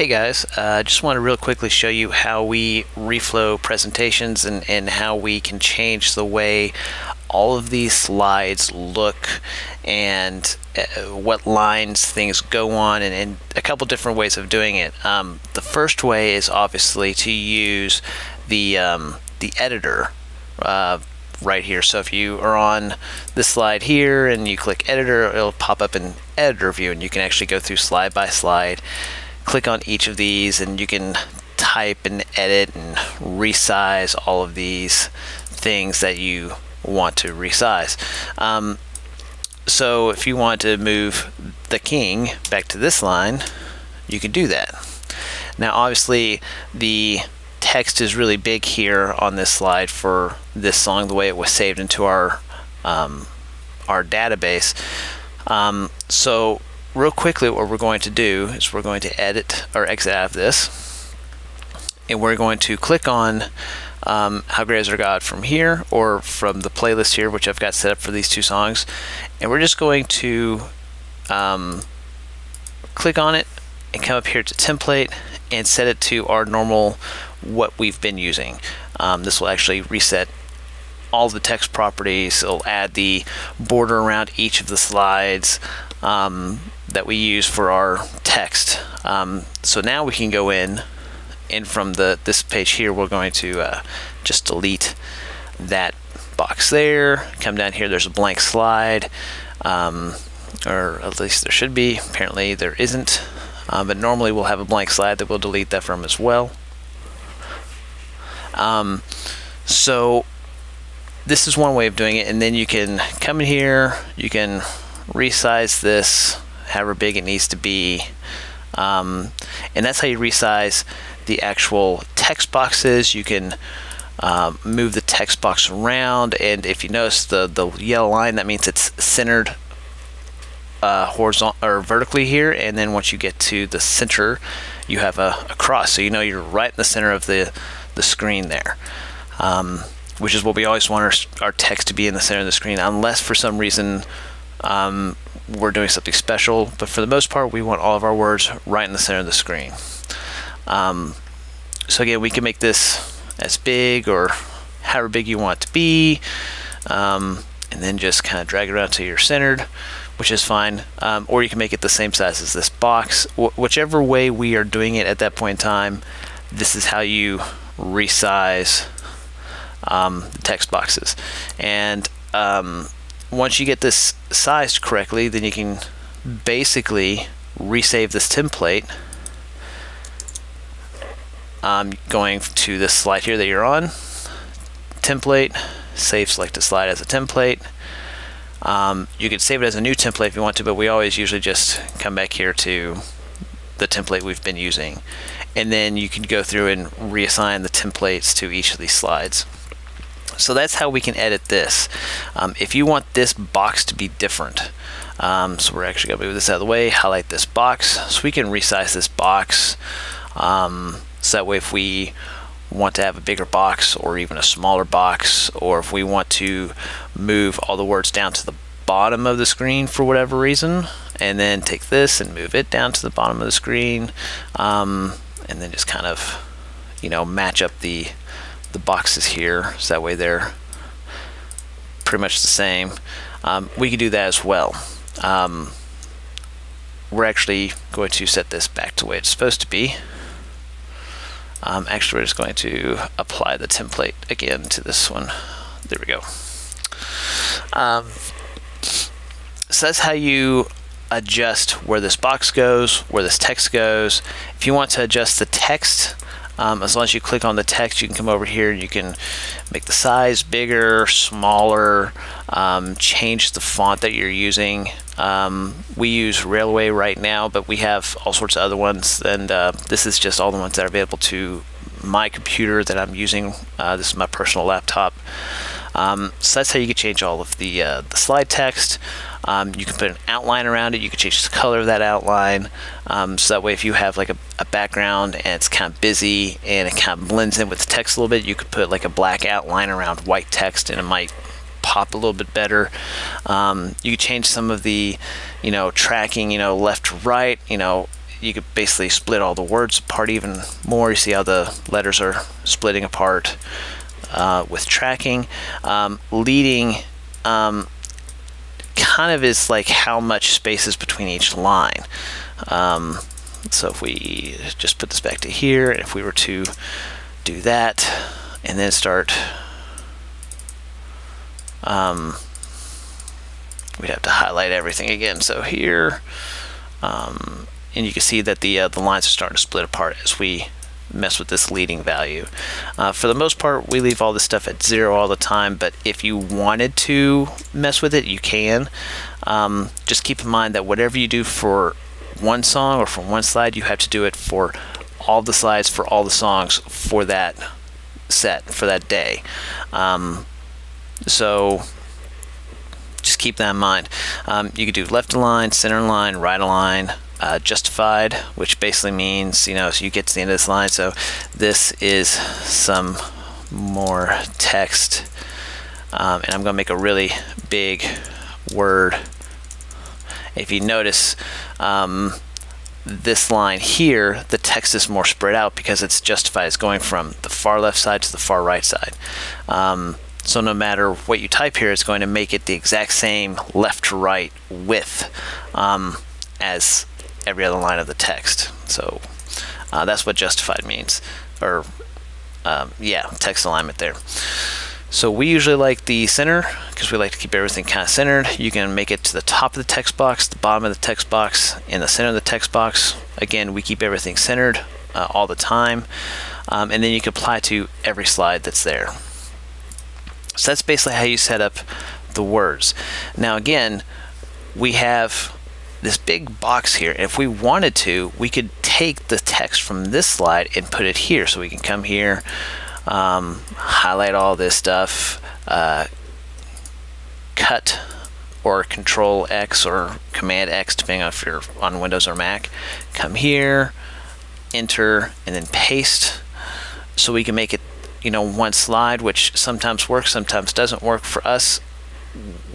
Hey guys, I just want to real quickly show you how we reflow presentations and how we can change the way all of these slides look and what lines things go on, and a couple different ways of doing it. The first way is obviously to use the editor right here. So if you are on this slide here and you click editor, it'll pop up in editor view and you can actually go through slide by slide, click on each of these, and you can type and edit and resize all of these things that you want to resize. So if you want to move the king back to this line, you can do that. Now obviously the text is really big here on this slide for this song, the way it was saved into our database. So real quickly, what we're going to do is we're going to edit or exit out of this, and we're going to click on How Great Is Our God from here, or from the playlist here, which I've got set up for these two songs, and we're just going to click on it and come up here to template and set it to our normal, what we've been using. This will actually reset all the text properties. It'll add the border around each of the slides that we use for our text. So now we can go in, and from this page here, we're going to just delete that box there. Come down here, there's a blank slide, or at least there should be. Apparently there isn't, but normally we'll have a blank slide that we'll delete that from as well. So this is one way of doing it, and then you can come in here, you can resize this however big it needs to be, and that's how you resize the actual text boxes. You can move the text box around, and if you notice the yellow line, that means it's centered horizontal or vertically here, and then once you get to the center, you have a cross, so you know you're right in the center of the screen there, which is what we always want our text to be, in the center of the screen, unless for some reason we're doing something special. But for the most part, we want all of our words right in the center of the screen. So again, we can make this as big or however big you want it to be, and then just kind of drag it around till you're centered, which is fine. Or you can make it the same size as this box. Whichever way we are doing it at that point in time, this is how you resize the text boxes. And once you get this sized correctly, then you can basically resave this template, going to this slide here that you're on, template, save selected slide as a template. You can save it as a new template if you want to, but we always usually just come back here to the template we've been using, and then you can go through and reassign the templates to each of these slides. So that's how we can edit this. If you want this box to be different, so we're actually going to move this out of the way, highlight this box, so we can resize this box, so that way if we want to have a bigger box or even a smaller box, or if we want to move all the words down to the bottom of the screen for whatever reason, and then take this and move it down to the bottom of the screen, and then just kind of, you know, match up the boxes here, so that way they're pretty much the same. We can do that as well. We're actually going to set this back to the way it's supposed to be. Actually, we're just going to apply the template again to this one. There we go. So that's how you adjust where this box goes, where this text goes. If you want to adjust the text, as long as you click on the text, you can come over here and you can make the size bigger, smaller, change the font that you're using. We use Railway right now, but we have all sorts of other ones, and this is just all the ones that are available to my computer that I'm using. This is my personal laptop. So that's how you can change all of the slide text. You can put an outline around it. You can change the color of that outline, so that way if you have like a background and it's kind of busy and it kind of blends in with the text a little bit, you could put like a black outline around white text and it might pop a little bit better. You can change some of the, tracking, left to right. you could basically split all the words apart even more. You see how the letters are splitting apart with tracking. Leading kind of is like how much space is between each line. So if we just put this back to here, and if we were to do that and then start, we'd have to highlight everything again. So here, and you can see that the lines are starting to split apart as we mess with this leading value. For the most part, we leave all this stuff at 0 all the time, but if you wanted to mess with it, you can. Just keep in mind that whatever you do for one song or for one slide, you have to do it for all the slides for all the songs for that set, for that day. So just keep that in mind. You could do left align, center align, right align, justified, which basically means, you know, so you get to the end of this line. So this is some more text, and I'm going to make a really big word. If you notice, this line here, the text is more spread out because it's justified. It's going from the far left side to the far right side. So no matter what you type here, it's going to make it the exact same left to right width as every other line of the text. So that's what justified means, or yeah, text alignment there. So we usually like the center because we like to keep everything kind of centered. You can make it to the top of the text box, the bottom of the text box, in the center of the text box. Again, we keep everything centered all the time, and then you can apply to every slide that's there. So that's basically how you set up the words. Now again, we have this big box here. If we wanted to, we could take the text from this slide and put it here. So we can come here, highlight all this stuff, cut or Control X or Command X, depending on if you're on Windows or Mac. Come here, enter, and then paste. So we can make it, you know, one slide, which sometimes works, sometimes doesn't work. For us,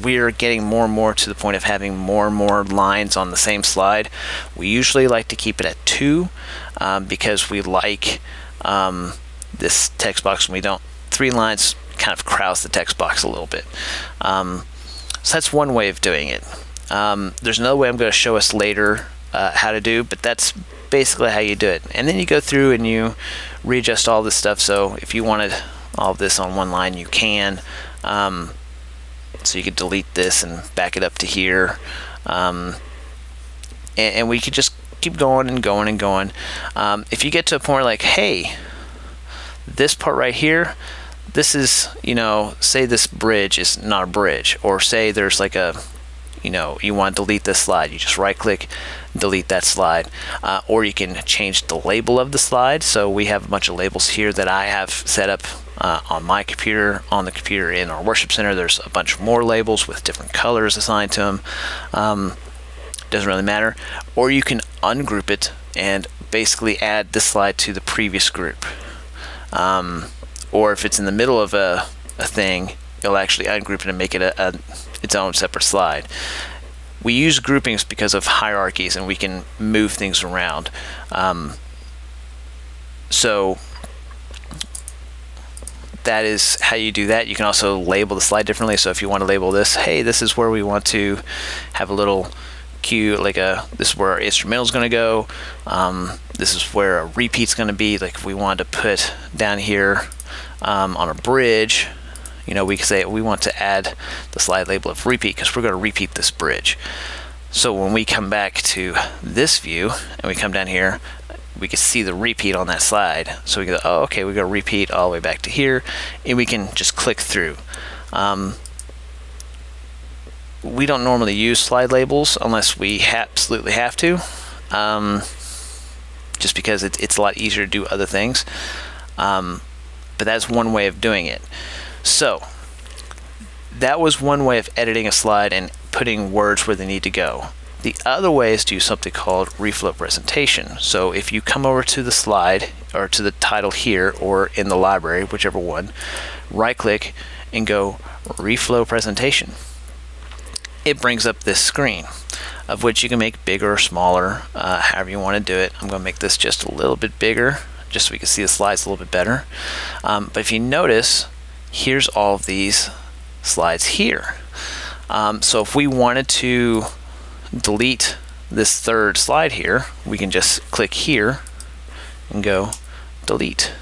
we're getting more and more to the point of having more and more lines on the same slide. We usually like to keep it at 2 because we like this text box, and we don't, 3 lines kind of crowds the text box a little bit. So that's one way of doing it. There's another way I'm going to show us later how to do, but that's basically how you do it. And then you go through and you readjust all this stuff. So if you wanted all of this on one line, you can. So you could delete this and back it up to here. And we could just keep going and going and going. If you get to a point like, hey, this part right here, this is, you know, say this bridge is not a bridge, or say there's like a, you know, you want to delete this slide, you just right click, delete that slide. Or you can change the label of the slide. So we have a bunch of labels here that I have set up on my computer. On the computer in our worship center, there's a bunch more labels with different colors assigned to them. Doesn't really matter. Or you can ungroup it and basically add this slide to the previous group. Or if it's in the middle of a thing, you'll actually ungroup it and make it its own separate slide. We use groupings because of hierarchies, and we can move things around. So that is how you do that. You can also label the slide differently. So if you want to label this, hey, this is where we want to have a little cue, like this is where our instrumental is going to go. This is where a repeat's going to be. Like if we wanted to put down here on a bridge, you know, we can say we want to add the slide label of repeat because we're going to repeat this bridge. So when we come back to this view and we come down here, we can see the repeat on that slide. So we go, oh, okay, we go repeat all the way back to here, and we can just click through. We don't normally use slide labels unless we absolutely have to, just because it's a lot easier to do other things. But that's one way of doing it. So that was one way of editing a slide and putting words where they need to go. The other way is to use something called Reflow Presentation. So if you come over to the slide or to the title here or in the library, whichever one, right click and go Reflow Presentation. It brings up this screen. of which you can make bigger or smaller, however you want to do it. I'm going to make this just a little bit bigger, just so we can see the slides a little bit better. But if you notice, here's all of these slides here. So if we wanted to delete this third slide here, we can just click here and go delete.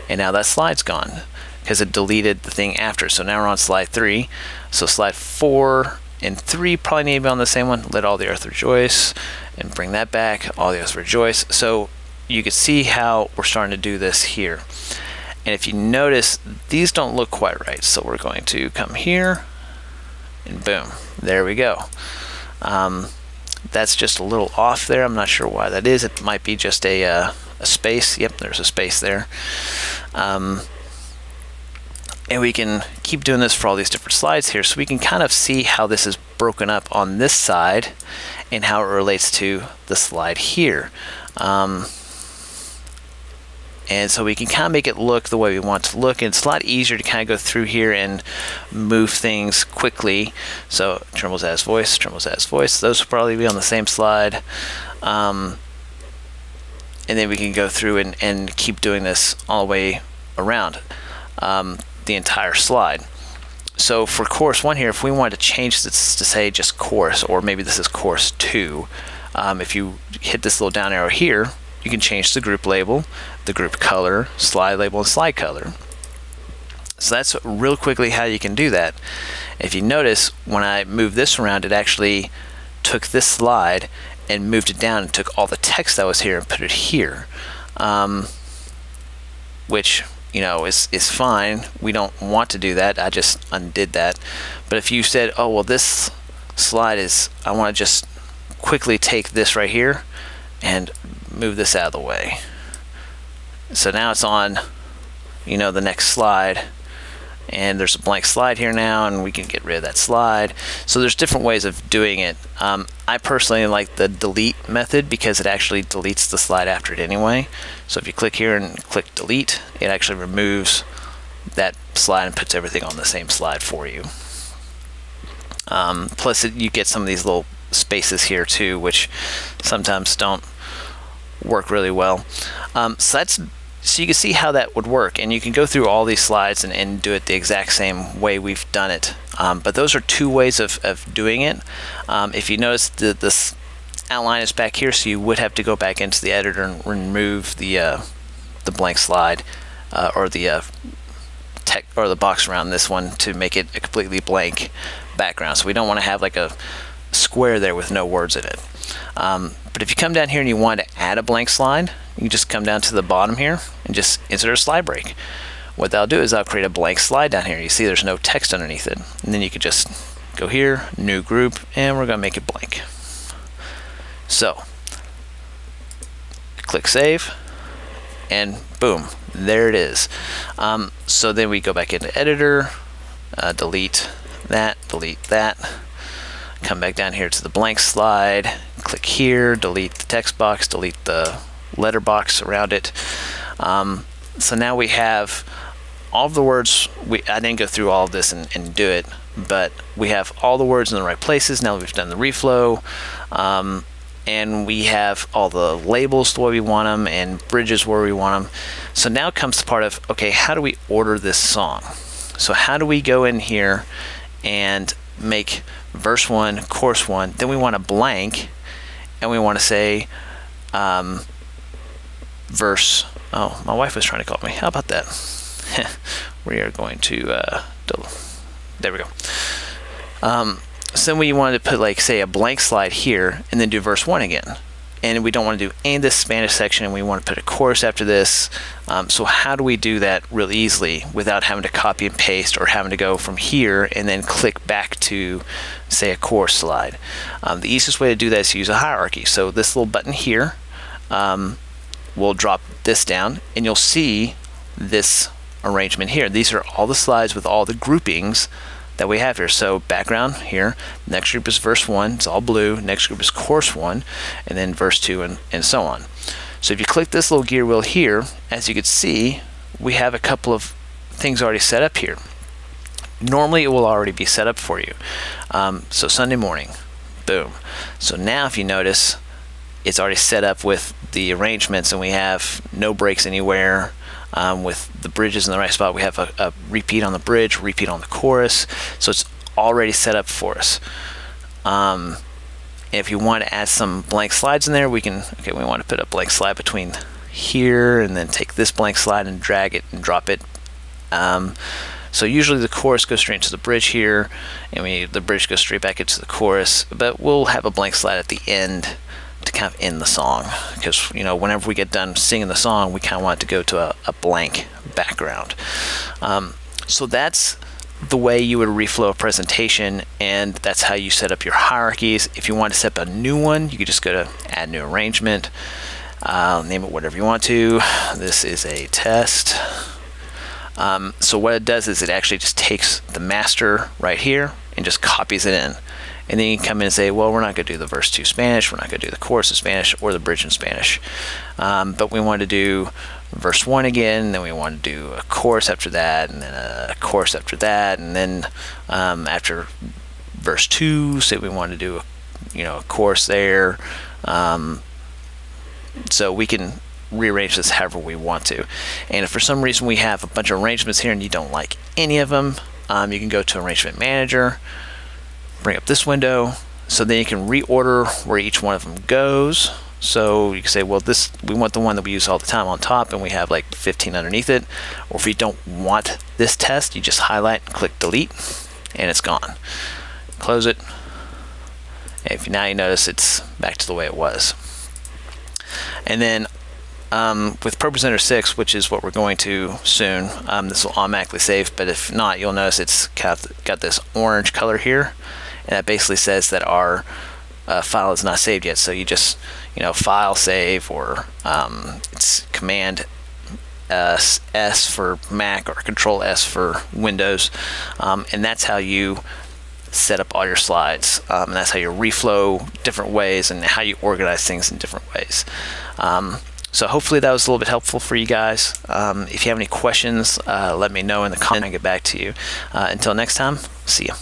And now that slide's gone because it deleted the thing after. So now we're on slide 3. So slide 4 and 3 probably need to be on the same one. Let all the earth rejoice, and bring that back. All the earth rejoice. So you can see how we're starting to do this here. And if you notice, these don't look quite right. So we're going to come here and boom, there we go. That's just a little off there. I'm not sure why that is. It might be just a space. Yep, there's a space there. And we can keep doing this for all these different slides here, so we can kind of see how this is broken up on this side and how it relates to the slide here. And so we can kind of make it look the way we want it to look, and it's a lot easier to kind of go through here and move things quickly. So Trembles as voice, Trembles as voice, those will probably be on the same slide. And then we can go through and keep doing this all the way around the entire slide. So for course 1 here, if we wanted to change this to say just course, or maybe this is course 2, if you hit this little down arrow here, you can change the group label, the group color, slide label, and slide color. So that's real quickly how you can do that. If you notice, when I move this around, it actually took this slide and moved it down and took all the text that was here and put it here, which, you know, is fine. We don't want to do that. I just undid that. But if you said, oh well, this slide is, I want to just quickly take this right here and move this out of the way. So now it's on, you know, the next slide, and there's a blank slide here now, and we can get rid of that slide. So there's different ways of doing it. I personally like the delete method because it actually deletes the slide after it anyway. So if you click here and click delete, it actually removes that slide and puts everything on the same slide for you. Plus you get some of these little spaces here too, which sometimes don't work really well. So you can see how that would work, and you can go through all these slides and do it the exact same way we've done it. But those are 2 ways of doing it. If you notice, this outline is back here, so you would have to go back into the editor and remove the blank slide or the text or the box around this one to make it a completely blank background. So we don't want to have like a square there with no words in it. But if you come down here and you want to add a blank slide, you can just come down to the bottom here and just insert a slide break. What that'll do is I'll create a blank slide down here. You see there's no text underneath it. And then you could just go here, new group, and we're going to make it blank. So click save, and boom, there it is. So then we go back into editor, delete that, come back down here to the blank slide, click here, delete the text box, delete the letter box around it. So now we have all of the words. I didn't go through all of this and do it, but we have all the words in the right places now that we've done the reflow, and we have all the labels the way we want them and bridges where we want them. So now comes the part of, okay, how do we order this song? So how do we go in here and make verse 1, chorus 1, then we want a blank, and we want to say verse, oh, my wife was trying to call me. How about that? We are going to, there we go. So then we wanted to put, like, say, a blank slide here, and then do verse 1 again. And we don't want to do any of this Spanish section, and we want to put a chorus after this. So how do we do that really easily without having to copy and paste or having to go from here and then click back to, say, a chorus slide? The easiest way to do that is to use a hierarchy. So this little button here will drop this down, and you'll see this arrangement here. These are all the slides with all the groupings that we have here. So background here, next group is verse 1, it's all blue, next group is chorus 1, and then verse 2, and so on. So if you click this little gear wheel here, as you can see, we have a couple of things already set up here. Normally it will already be set up for you. So Sunday morning, Boom. So now if you notice, it's already set up with the arrangements, and we have no breaks anywhere. With the bridges in the right spot, we have a repeat on the bridge, repeat on the chorus, so it's already set up for us. If you want to add some blank slides in there, we can. Okay, we want to put a blank slide between here, and then take this blank slide and drag it and drop it. So usually the chorus goes straight into the bridge here, and the bridge goes straight back into the chorus, but we'll have a blank slide at the end to kind of end the song, because whenever we get done singing the song, we kind of want it to go to a blank background. So that's the way you would reflow a presentation, and that's how you set up your hierarchies. If you want to set up a new one, you could just go to add new arrangement, name it whatever you want to. This is a test. So what it does is it actually just takes the master right here and just copies it in. And then you can come in and say, well, we're not going to do the verse 2 Spanish, we're not going to do the chorus in Spanish or the bridge in Spanish. But we want to do verse 1 again, then we want to do a chorus after that, and then a chorus after that, and then after verse 2, say we want to do a chorus there. So we can rearrange this however we want to. And if for some reason we have a bunch of arrangements here and you don't like any of them, you can go to Arrangement Manager, bring up this window, so then you can reorder where each one of them goes. So you can say, well, we want the one that we use all the time on top, and we have like 15 underneath it. Or if you don't want this test, you just highlight and click delete, and it's gone. Close it. And now you notice it's back to the way it was. And then with ProPresenter 6, which is what we're going to soon, this will automatically save, but if not, you'll notice it's got this orange color here, and that basically says that our file is not saved yet. So you just file save, or it's Command S for Mac or Control S for Windows, and that's how you set up all your slides, and that's how you reflow different ways and how you organize things in different ways. So hopefully that was a little bit helpful for you guys. If you have any questions, let me know in the comments and I'll get back to you. Until next time, see ya.